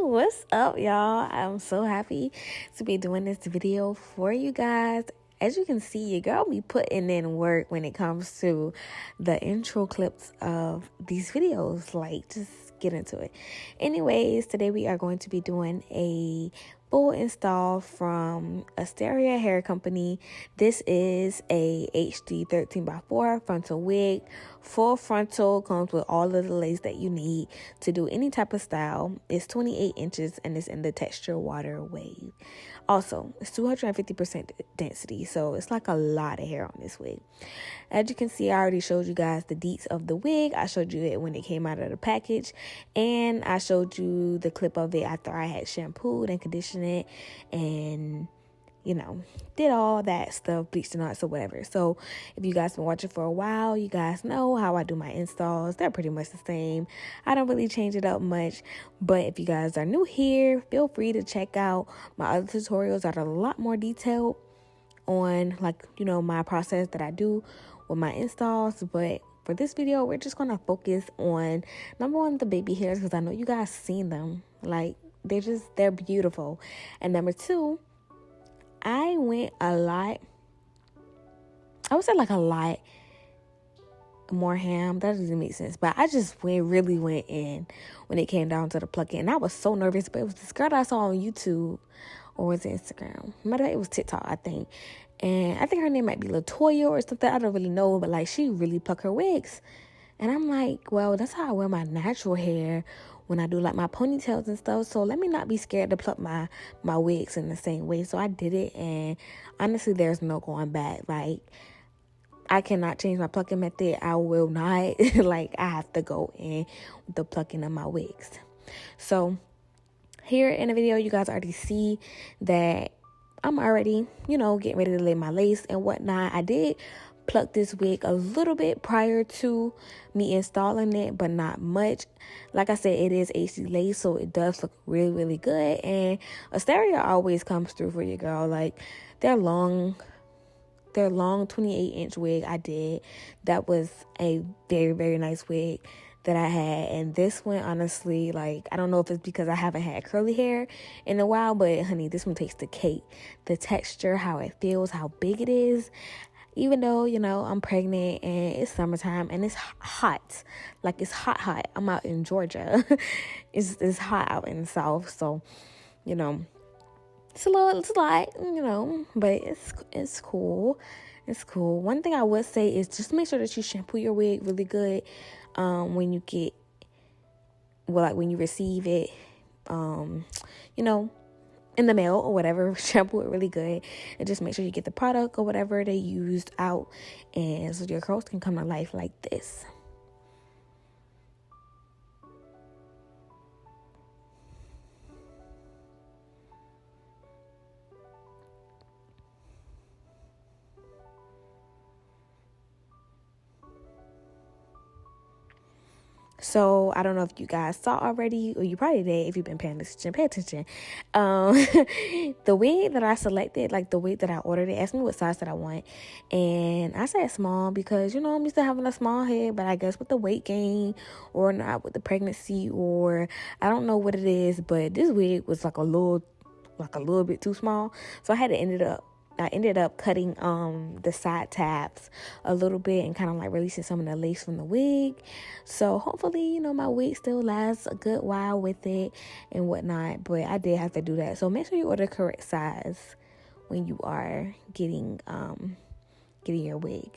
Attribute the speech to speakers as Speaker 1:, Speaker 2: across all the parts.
Speaker 1: What's up, y'all? I'm so happy to be doing this video for you guys. As you can see, your girl be putting in work when it comes to the intro clips of these videos. Like, just get into it. Anyways, today we are going to be doing a full install from Asteria Hair Company. This is a HD 13x4 frontal wig. Full frontal, comes with all of the lace that you need to do any type of style. It's 28 inches and it's in the texture water wave. Also, it's 250% density, so it's like a lot of hair on this wig. As you can see, I already showed you guys the deets of the wig. I showed you it when it came out of the package, and I showed you the clip of it after I had shampooed and conditioned it and did all that stuff, bleached the knots or whatever. So if you guys been watching for a while, you guys know how I do my installs. They're pretty much the same. I don't really change it up much, but if you guys are new here, feel free to check out my other tutorials that are a lot more detailed on my process that I do with my installs. But for this video, we're just gonna focus on number one, the baby hairs, because I know you guys seen them. Like, they're beautiful. And number two, I went a lot more ham. That doesn't make sense, but I just really went in when it came down to the plucking. And I was so nervous, but it was this girl that I saw on YouTube, or was it Instagram? Matter of fact, it was TikTok, I think. And I think her name might be Latoya or something. I don't really know, but like, she really pluck her wigs. And I'm like, well, that's how I wear my natural hair when I do like my ponytails and stuff. So let me not be scared to pluck my wigs in the same way. So I did it, and honestly, there's no going back. Like, I cannot change my plucking method. I will not. Like, I have to go in with the plucking of my wigs. So here in the video, you guys already see that I'm already, getting ready to lay my lace and whatnot. I did pluck this wig a little bit prior to me installing it, but not much. Like I said, it is HD lace, so it does look really, really good. And Asteria always comes through for you, girl. Like, their long 28-inch wig I did, that was a very, very nice wig that I had. And this one, honestly, like, I don't know if it's because I haven't had curly hair in a while, but honey, this one takes the cake. The texture, how it feels, how big it is. Even though, I'm pregnant and it's summertime and it's hot. Like, it's hot. I'm out in Georgia. It's hot out in the South. So, it's a lot, but it's cool. It's cool. One thing I would say is just make sure that you shampoo your wig really good when you receive it, in the mail or whatever. Shampoo it really good, and just make sure you get the product or whatever they used out, and so your curls can come to life like this. So I don't know if you guys saw already, or you probably did. If you've been paying attention, pay attention. The wig that I selected, like the wig that I ordered, it asked me what size that I want, and I said small because I'm used to having a small head. But I guess with the weight gain, or not with the pregnancy, or I don't know what it is, but this wig was like a little bit too small. So I ended up cutting the side tabs a little bit and kind of like releasing some of the lace from the wig. So hopefully, my wig still lasts a good while with it and whatnot. But I did have to do that. So make sure you order the correct size when you are getting your wig.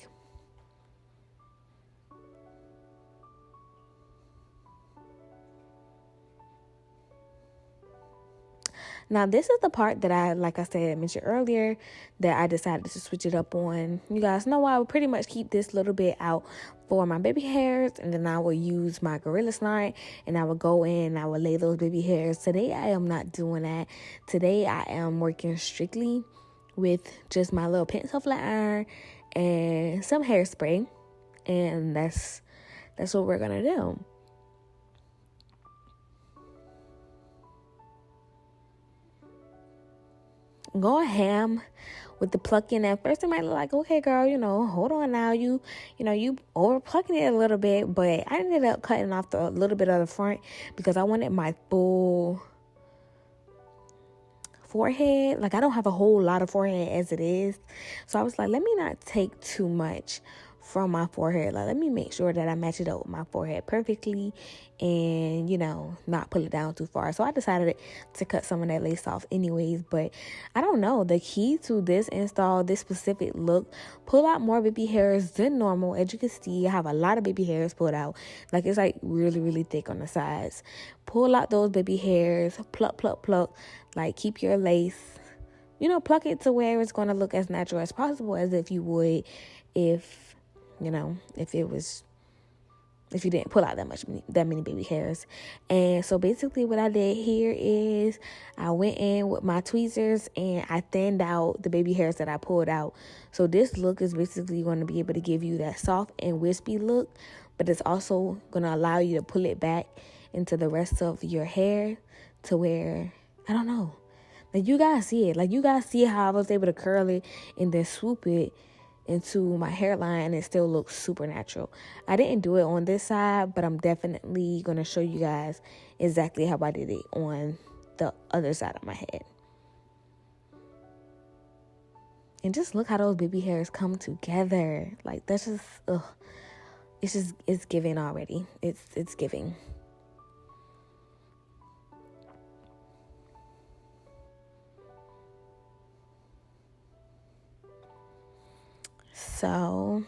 Speaker 1: Now, this is the part that I mentioned earlier, that I decided to switch it up on. You guys know I would pretty much keep this little bit out for my baby hairs, and then I will use my Gorilla Snot, and I will go in and I will lay those baby hairs. Today, I am not doing that. Today, I am working strictly with just my little pencil flat iron and some hairspray, and that's what we're gonna do. Go ham with the plucking. At first it might look like, okay, girl, hold on now, you over plucking it a little bit, but I ended up cutting off a little bit of the front because I wanted my full forehead. Like, I don't have a whole lot of forehead as it is. So I was like, let me not take too much from my forehead. Like, let me make sure that I match it up with my forehead perfectly and, you know, not pull it down too far. So I decided to cut some of that lace off anyways. But I don't know. The key to this install, this specific look, pull out more baby hairs than normal. As you can see, I have a lot of baby hairs pulled out. Like, it's like really, really thick on the sides. Pull out those baby hairs. Pluck, pluck, pluck. Like, keep your lace, you know, pluck it to where it's going to look as natural as possible, as if you would if, you know, if you didn't pull out that many baby hairs. And so basically what I did here is I went in with my tweezers and I thinned out the baby hairs that I pulled out. So this look is basically going to be able to give you that soft and wispy look, but it's also going to allow you to pull it back into the rest of your hair to where, I don't know, like, you guys see it. Like, you guys see how I was able to curl it and then swoop it into my hairline and it still looks super natural. I didn't do it on this side, but I'm definitely going to show you guys exactly how I did it on the other side of my head. And just look how those baby hairs come together. Like, that's just, it's giving already. It's giving. So,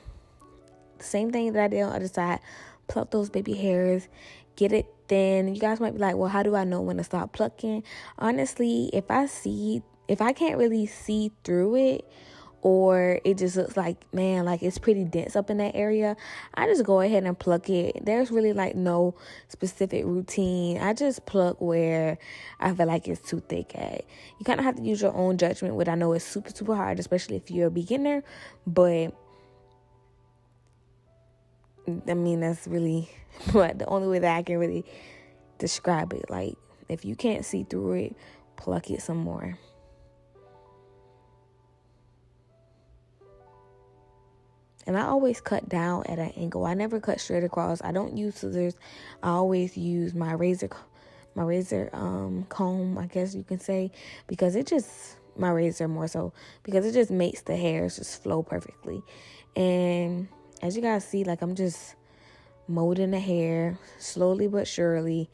Speaker 1: same thing that I did on the other side. Pluck those baby hairs, get it thin. You guys might be like, well, how do I know when to stop plucking? Honestly, if I can't really see through it, or it just looks like, man, like it's pretty dense up in that area, I just go ahead and pluck it. There's really like no specific routine. I just pluck where I feel like it's too thick at. You kind of have to use your own judgment, which I know is super, super hard, especially if you're a beginner. But I mean, that's really the only way that I can really describe it. Like, if you can't see through it, pluck it some more. And I always cut down at an angle. I never cut straight across. I don't use scissors. I always use my razor comb, I guess you can say, because it just, my razor more so, because it just makes the hairs just flow perfectly. And as you guys see, like, I'm just molding the hair slowly but surely.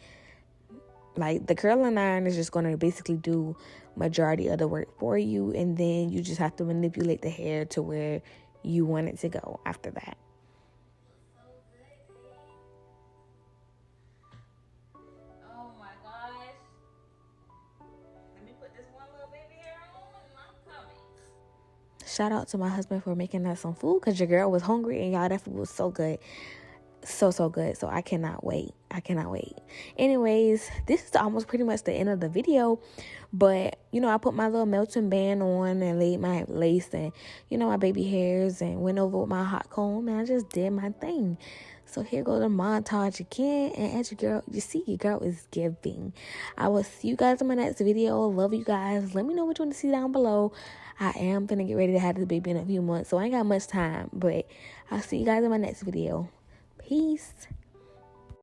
Speaker 1: Like, the curling iron is just going to basically do majority of the work for you, and then you just have to manipulate the hair to where you want it to go after that.
Speaker 2: Oh my gosh. Let me put this one little baby hair on and I'm coming.
Speaker 1: Shout out to my husband for making us some food, because your girl was hungry, and y'all, that food was so good. So good. So I cannot wait. Anyways, this is almost pretty much the end of the video. But, you know, I put my little melting band on and laid my lace and, you know, my baby hairs, and went over with my hot comb, and I just did my thing. So here goes the montage again. And as you see, your girl is giving. I will see you guys in my next video. Love you guys. Let me know what you want to see down below. I am gonna get ready to have this baby in a few months, so I ain't got much time. But I'll see you guys in my next video. Peace.